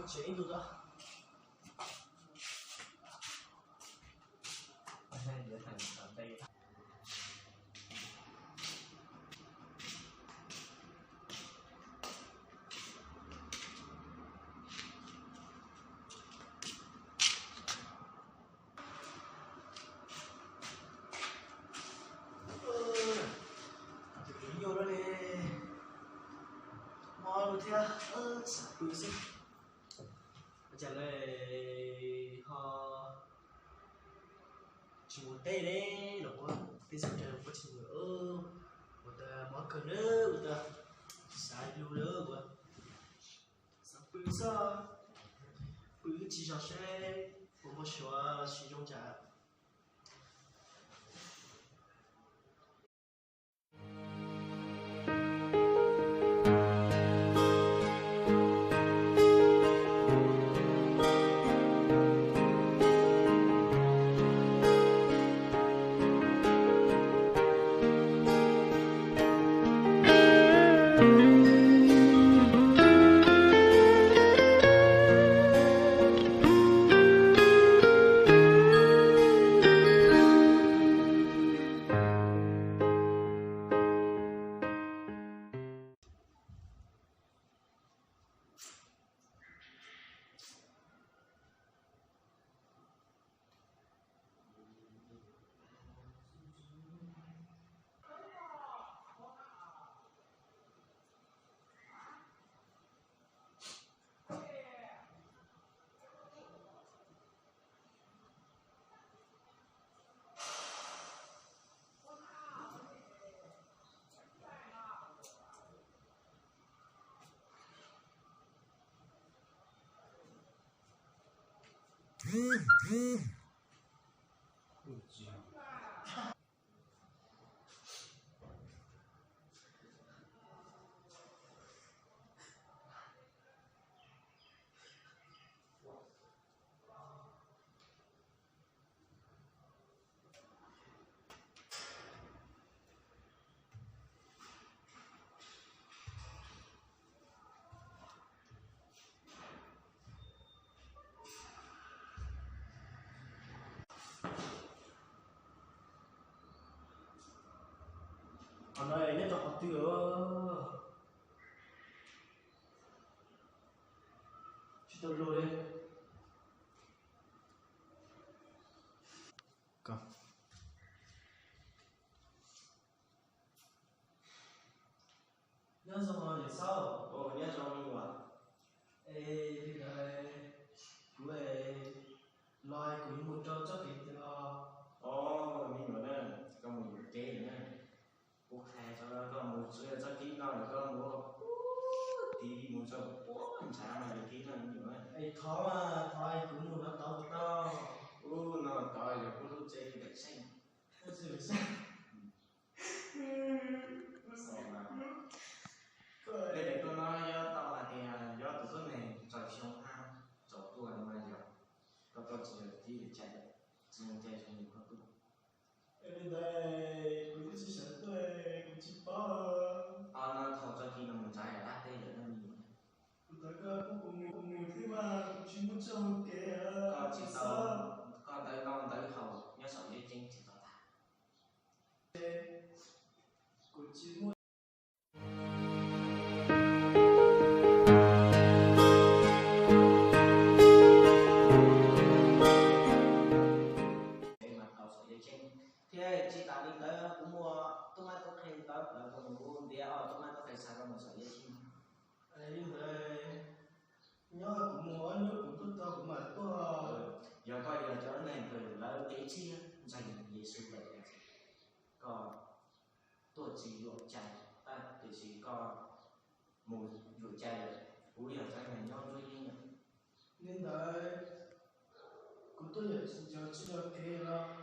chế tôi đó. Để thành ở đây. Vô đó đi. Mò luôn theo. Sắp gì? Trả lời họ chỉ một tay đấy, nó có cái gì đó có chỉ nữa, một món cơm nữa, một sai luôn nữa, một sắp sao? Chỉ cho xe, một số sử dụng trả. Ở đây nhất là học tiêu chỉ tôi rồi đấy. Cầm. Nhớ xong rồi để sao? Ồ, nhớ xong đi quả. Ê, bây giờ cứ về loài của những một trò cho kịp cho. Ồ, mình nói nè, có một chế nữa. Quốc khai cho nó có một số cho kỹ nó được có một tí một số làm sao mà được kỹ nó nhiều ấy. Ê, khó mà, thôi cũng một nó to to. Nó to rồi cũng lúc chế để xanh. Nó sẽ phải xanh. Để tôi nói do tao là thì do tụi tôi này trời sống ham chỗ tôi mà giờ có tôi chỉ được tí để chạy chỉ muốn chạy cho nhiều hơn tôi. Em đây cũng chỉ sợ tôi cũng chỉ bỏ. Nó thầu cho khi nó muốn chạy là đắt đây nó nhiều. Tôi có cùng người thứ ba cũng chỉ muốn cho một cái Con chỉ tao con tới hầu nhớ sợ dây chân chỉ tao thả. Cũng chỉ muốn thế chị tạo đi tới cũng mua tomato khen tới là cũng mua đĩa tomato phải xài vào một sợi dây chuyền. ấy rồi nhớ cũng mua nhớ cũng tốt to cũng mà to. Giờ coi giờ cho này rồi là để chia dành về sự vậy còn tôi chỉ luộc chai ta thì chỉ có một luộc chai cuối giờ chai này nhau đôi đi Nên đấy cũng tôi giờ chỉ cho cái là